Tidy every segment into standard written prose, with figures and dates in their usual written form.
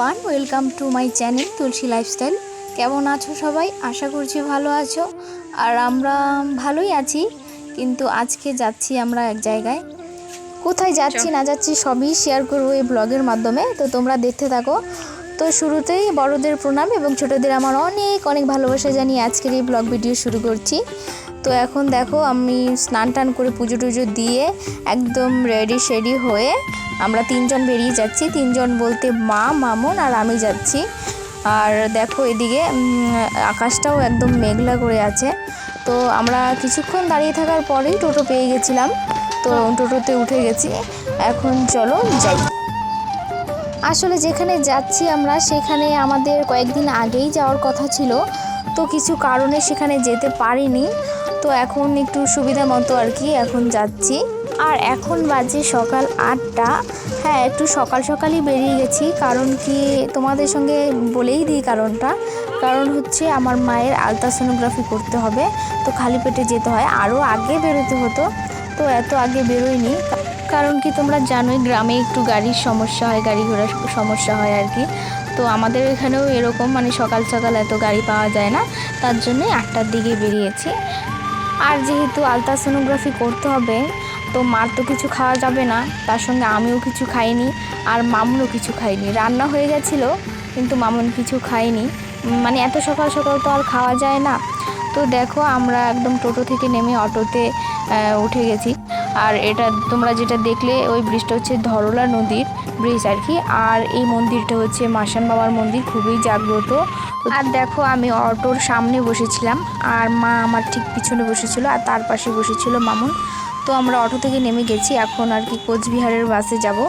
Everyone, welcome to my channel Tulsi lifestyle. কেমন আছো সবাই? আশা করছি ভালো আছো। আর আমরা ভালোই আছি, কিন্তু আজকে যাচ্ছি আমরা এক জায়গায়। কোথায় যাচ্ছি না যাচ্ছি সবই শেয়ার করবো এই ব্লগের মাধ্যমে, তো তোমরা দেখতে থাকো। তো শুরুতেই বড়দের প্রণাম এবং ছোটদের আমার অনেক অনেক ভালোবাসা জানিয়ে আজকের এই ব্লগ ভিডিও শুরু করছি। তো এখন দেখো আমি স্নান টান করে পুজো টুজো দিয়ে একদম রেডি শেডি হয়ে আমরা তিনজন বেরিয়ে যাচ্ছি। তিনজন বলতে মা, মামুন আর আমি যাচ্ছি। আর দেখো এদিকে আকাশটাও একদম মেঘলা করে আছে। তো আমরা কিছুক্ষণ দাঁড়িয়ে থাকার পরেই টোটো পেয়ে গেছিলাম, তো টোটোতে উঠে গেছি। এখন চলো যাই। আসলে যেখানে যাচ্ছি আমরা সেখানে আমাদের কয়েকদিন আগেই যাওয়ার কথা ছিল, তো কিছু কারণে সেখানে যেতে পারিনি। তো এখন একটু সুবিধা মতো আর কি এখন যাচ্ছি। আর এখন বাজে সকাল 8টা। হ্যাঁ, একটু সকাল সকালই বেরিয়ে গেছি, কারণ কি তোমাদের সঙ্গে বলেই দিই কারণটা। কারণ হচ্ছে আমার মায়ের আলট্রাসোনোগ্রাফি করতে হবে, তো খালি পেটে যেতে হয়। আরও আগে বেরোতে হতো, তো এত আগে বেরোয়নি। কারণ কি তোমরা জানোই গ্রামে একটু গাড়ির সমস্যা হয়, গাড়ি ঘোড়ার সমস্যা হয় আর কি। তো আমাদের এখানেও এরকম, মানে সকাল সকাল এত গাড়ি পাওয়া যায় না, তার জন্যই 8টার দিকে বেরিয়েছি। আর যেহেতু আলট্রাসোনোগ্রাফি করতে হবে, তো মার তো কিছু খাওয়া যাবে না, তার সঙ্গে আমিও কিছু খাইনি আর মামুনও কিছু খাইনি। রান্না হয়ে গেছিলো কিন্তু মামুন কিছু খাইনি, মানে এত সকাল সকাল তো আর খাওয়া যায় না। তো দেখো আমরা একদম টোটো থেকে নেমে অটোতে উঠে গেছি। আর এটা তোমরা যেটা দেখলে ওই ব্রিজটা হচ্ছে ধরলা নদীর ব্রিজ আর কি। আর এই মন্দিরটা হচ্ছে মাসান বাবার মন্দির, খুবই জাগ্রত। আর দেখো আমি অটোর সামনে বসেছিলাম আর মা আমার ঠিক পিছনে বসেছিল, আর তার পাশে বসেছিল মামুন। তো আমরা অটো থেকে নেমে গেছি, এখন আর কি কোচবিহারের বাসে যাব।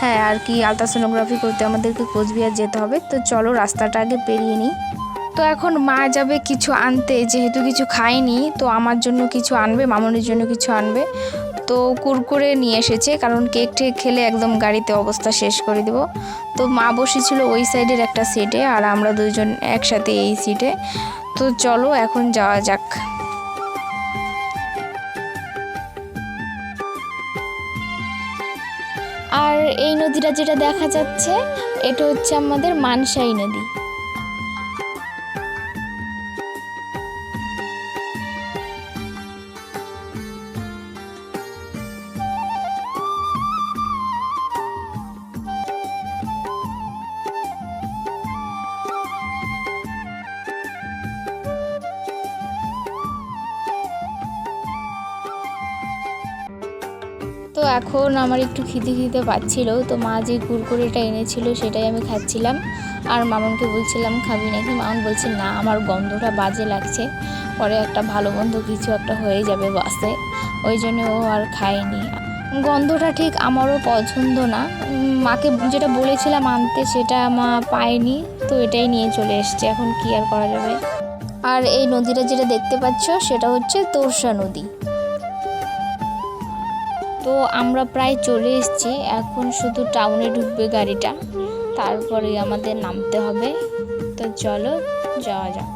হ্যাঁ, আর কি আলট্রাসোনোগ্রাফি করতে আমাদেরকে কোচবিহার যেতে হবে। তো চলো রাস্তাটা আগে পেরিয়ে নিই। তো এখন মা যাবে কিছু আনতে, যেহেতু কিছু খায়নি তো আমার জন্য কিছু আনবে, মামুনের জন্য কিছু আনবে। তো কুরকুরে নিয়ে এসেছে, কারণ কেক টেক খেলে একদম গাড়িতে অবস্থা শেষ করে দেব। তো মা বসেছিল ওই সাইডের একটা সিটে আর আমরা দুজন একসাথে এই সিটে। তো চলো এখন যাওয়া যাক। আর এই নদীটা যেটা দেখা যাচ্ছে এটা হচ্ছে আমাদের মানসাই নদী। তো এখন আমার একটু খিদে পাচ্ছিল, তো মা যে কুরকুরেটা এনেছিল সেটাই আমি খাচ্ছিলাম। আর মামুনকে বলছিলাম খাবি নাকি, মামুন বলছে না আমার গন্ধটা বাজে লাগছে, পরে একটা ভালো গন্ধ কিছু একটা হয়ে যাবে বাসে, ওই জন্য ও আর খায়নি। গন্ধটা ঠিক আমারও পছন্দ না, মাকে যেটা বলেছিলাম আনতে সেটা মা পায়নি, তো এটাই নিয়ে চলে এসছে, এখন কি আর করা যাবে। আর এই নদীটা যেটা দেখতে পাচ্ছ সেটা হচ্ছে তোরসা নদী। তো আমরা প্রায় চলে এসেছি, এখন শুধু টাউনে ঢুকবে গাড়িটা, তারপরে আমাদের নামতে হবে। তো চলো যাওয়া যাক।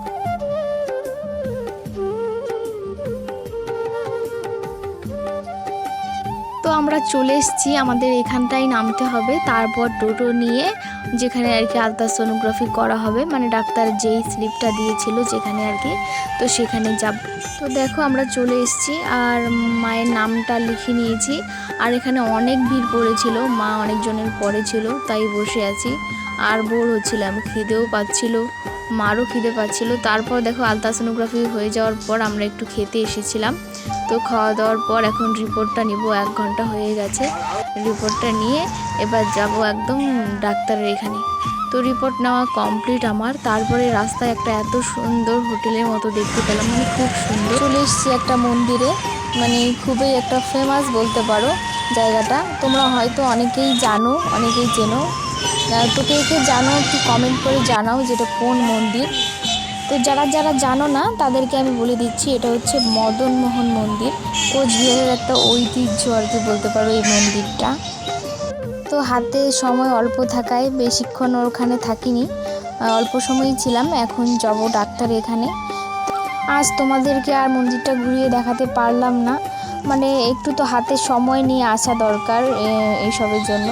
তো আমরা চলে এসেছি, আমাদের এখানটাই নামতে হবে, তারপর টোটো নিয়ে যেখানে আর কি আলট্রাসোনোগ্রাফি করা হবে, মানে ডাক্তার যেই স্লিপটা দিয়েছিল যেখানে আর কি, তো সেখানে যাব। তো দেখো আমরা চলে এসেছি আর মায়ের নামটা লিখে নিয়েছি। আর এখানে অনেক ভিড় পড়েছিল, মা অনেকজনের পরে ছিল, তাই বসে আছি আর বোর হচ্ছিলাম, খিদেও পাচ্ছিল, মারও খিদে পাচ্ছিল। তারপর দেখো আলট্রাসোনোগ্রাফি হয়ে যাওয়ার পর আমরা একটু খেতে এসেছিলাম। তো খাওয়া দাওয়ার পর এখন রিপোর্টটা নিব, 1 ঘন্টা হয়ে গেছে। রিপোর্টটা নিয়ে এবার যাব একদম ডাক্তারের এখানে। তো রিপোর্ট নেওয়া কমপ্লিট আমার। তারপরে রাস্তায় একটা এত সুন্দর হোটেলের মতো দেখতে পেলাম, মানে খুব সুন্দর। চলে এসেছি একটা মন্দিরে, মানে খুবই একটা ফেমাস বলতে পারো জায়গাটা, তোমরা হয়তো অনেকেই জানো অনেকেই চেনো। তো কে কে জানো একটু কমেন্ট করে জানাও যেটা কোন মন্দির। তো যারা যারা জানো না তাদেরকে আমি বলে দিচ্ছি, এটা হচ্ছে মদন মোহন মন্দির, কোচবিহারের একটা ঐতিহ্য আর কি বলতে পারো এই মন্দিরটা। তো হাতে সময় অল্প থাকায় বেশিক্ষণ ওখানে থাকিনি, অল্প সময়ই ছিলাম। এখন যাব ডাক্তার এখানে। আজ তোমাদেরকে আর মন্দিরটা ঘুরিয়ে দেখাতে পারলাম না, মানে একটু তো হাতে সময় নিয়ে আসা দরকার এইসবের জন্য।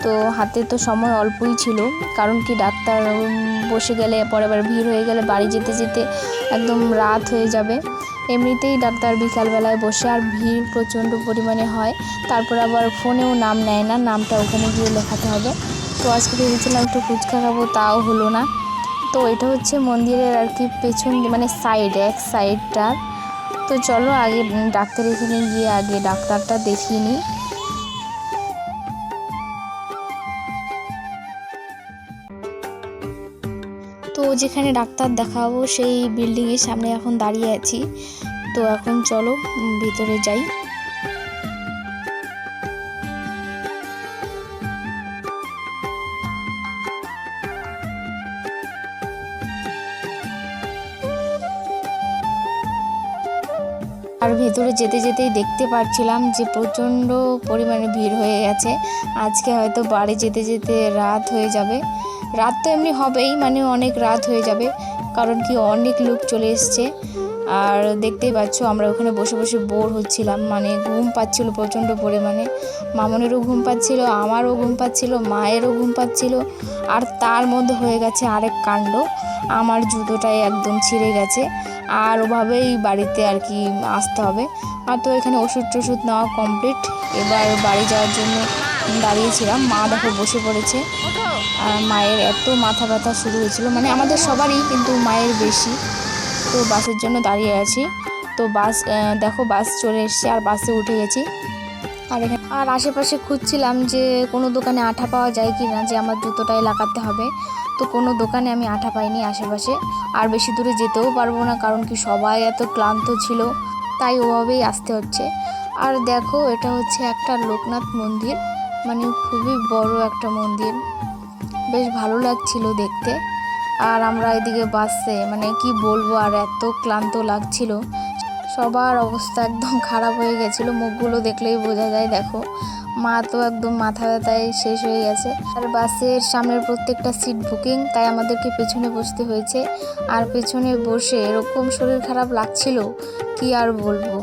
তো হাতে তো সময় অল্পই ছিল, কারণ কি ডাক্তার বসে গেলে পরে আবার ভিড় হয়ে গেলে বাড়ি যেতে যেতে একদম রাত হয়ে যাবে। এমনিতেই ডাক্তার বিকালবেলায় বসে, আর ভিড় প্রচণ্ড পরিমাণে হয়। তারপর আবার ফোনেও নাম নেয় না, নামটা ওখানে গিয়ে লেখাতে হবে। তো আজকে ভেবেছিলাম একটু ফুচকা খাবো, তাও হলো না। তো এটা হচ্ছে মন্দিরের আর কি পেছন মানে এক সাইডটা। তো চলো আগে ডাক্তার এখানে গিয়ে আগে ডাক্তারটা দেখিয়ে নিই। তো যেখানে ডাক্তার দেখাবো সেই বিল্ডিংয়ের সামনে এখন দাঁড়িয়ে আছি। তো এখন চলো ভিতরে যাই। আর ভেতরে যেতে যেতেই দেখতে পাচ্ছিলাম যে প্রচণ্ড পরিমাণে ভিড় হয়ে গেছে। আজকে হয়তো বাড়ি যেতে যেতে রাত হয়ে যাবে। রাত তো এমনি হবেই, মানে অনেক রাত হয়ে যাবে, কারণ কি অনেক লোক চলে এসছে। আর দেখতেই পাচ্ছ আমরা ওখানে বসে বসে বোর হচ্ছিলাম, মানে ঘুম পাচ্ছিল প্রচণ্ড পরিমাণে। মামনেরও ঘুম পাচ্ছিল, আমারও ঘুম পাচ্ছিল, মায়েরও ঘুম পাচ্ছিল। আর তার মধ্যে হয়ে গেছে আরেক কাণ্ড, আমার জুতোটাই একদম ছিঁড়ে গেছে। আর ওভাবেই বাড়িতে আর কি আসতে হবে। আর তো এখানে ওষুধ টষুধ নেওয়া কমপ্লিট, এবার বাড়ি যাওয়ার জন্য দাঁড়িয়েছিলাম। মা দেখো বসে পড়েছে। আর মায়ের এত মাথা ব্যথা শুরু হয়েছিল, মানে আমাদের সবারই, কিন্তু মায়ের বেশি। তো বাসের জন্য দাঁড়িয়ে আছি। তো বাস দেখো বাস চলে এসছে, আর বাসে উঠে গেছি। আর আশেপাশে খুঁজছিলাম যে কোনো দোকানে আঠা পাওয়া যায় কি না, যে আমার জুতোটায় লাগাতে হবে। তো কোনো দোকানে আমি আঠা পাইনি আশেপাশে। আর বেশি দূরে যেতেও পারবো না, কারণ কি সবাই এত ক্লান্ত ছিল, তাই ওভাবেই আসতে হচ্ছে। আর দেখো এটা হচ্ছে একটা লোকনাথ মন্দির, মানে খুবই বড় একটা মন্দির, বেশ ভালো লাগছিল দেখতে। আর আমরা এদিকে বাসে, মানে কি বলবো, আর এত ক্লান্ত লাগছিল, সবার অবস্থা একদম খারাপ হয়ে গেছিলো, মুখগুলো দেখলেই বোঝা যায়। দেখো মা তো একদম মাথা ব্যথায় শেষ হয়ে গেছে। আর বাসের সামনের প্রত্যেকটা সিট বুকিং, তাই আমাদেরকে পেছনে বসতে হয়েছে। আর পেছনে বসে এরকম শরীর খারাপ লাগছিল, কি আর বলবো,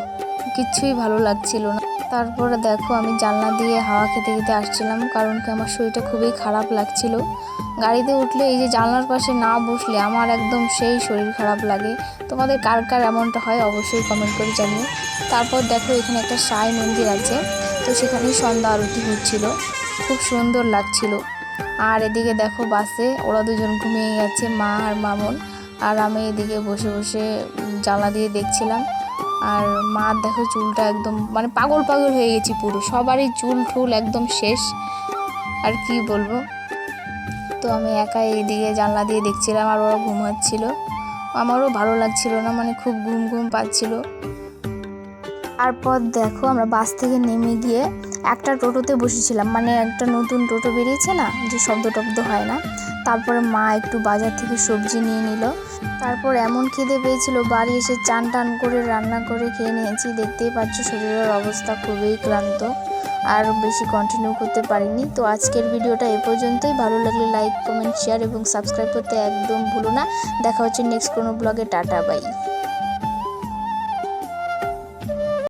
কিচ্ছুই ভালো লাগছিল না। তারপরে দেখো আমি জানলা দিয়ে হাওয়া খেতে খেতে আসছিলাম, কারণ কি আমার শরীরটা খুবই খারাপ লাগছিল। গাড়িতে উঠলে এই যে জানলার পাশে না বসলে আমার একদম সেই শরীর খারাপ লাগে। তোমাদের কার কার এমনটা হয় অবশ্যই কমেন্ট করে জানিও। তারপর দেখো এখানে একটা সাই মন্দির আছে, তো সেখানেই সন্ধ্যা আরতি হচ্ছিল, খুব সুন্দর লাগছিল। আর এদিকে দেখো বাসে ওরা দুজন ঘুমিয়ে গেছে, মা আর মামন। আর আমি এদিকে বসে বসে জানলা দিয়ে দেখছিলাম। আর মা দেখো চুলটা একদম মানে পাগল পাগল হয়ে গেছি পুরো, সবারই চুল টুল একদম শেষ, আর কি বলবো। তো আমি একাই এদিকে জানলা দিয়ে দেখছিলাম, আর ওরা ঘুমাচ্ছিল, আমারও ভালো লাগছিল না, মানে খুব ঘুম ঘুম পাচ্ছিল। তারপর দেখো আমরা বাস থেকে নেমে গিয়ে একটা টোটোতে বসেছিলাম, মানে একটা নতুন টোটো বেরিয়েছে না, যে শব্দ টব্দ হয় না। তারপরে মা একটু বাজার থেকে সবজি নিয়ে নিল। তারপর এমন খিদে পেয়েছিল, বাড়ি এসে চান টান করে রান্না করে খেয়ে নিয়েছি। দেখতেই পাচ্ছ শরীরের অবস্থা খুবই ক্লান্ত, আর বেশি কন্টিনিউ করতে পারিনি। তো আজকের ভিডিওটা এ পর্যন্তই। ভালো লাগলে লাইক কমেন্ট শেয়ার এবং সাবস্ক্রাইব করতে একদম ভুলো না। দেখা হচ্ছে নেক্সট কোনো ব্লগে। Tata bye.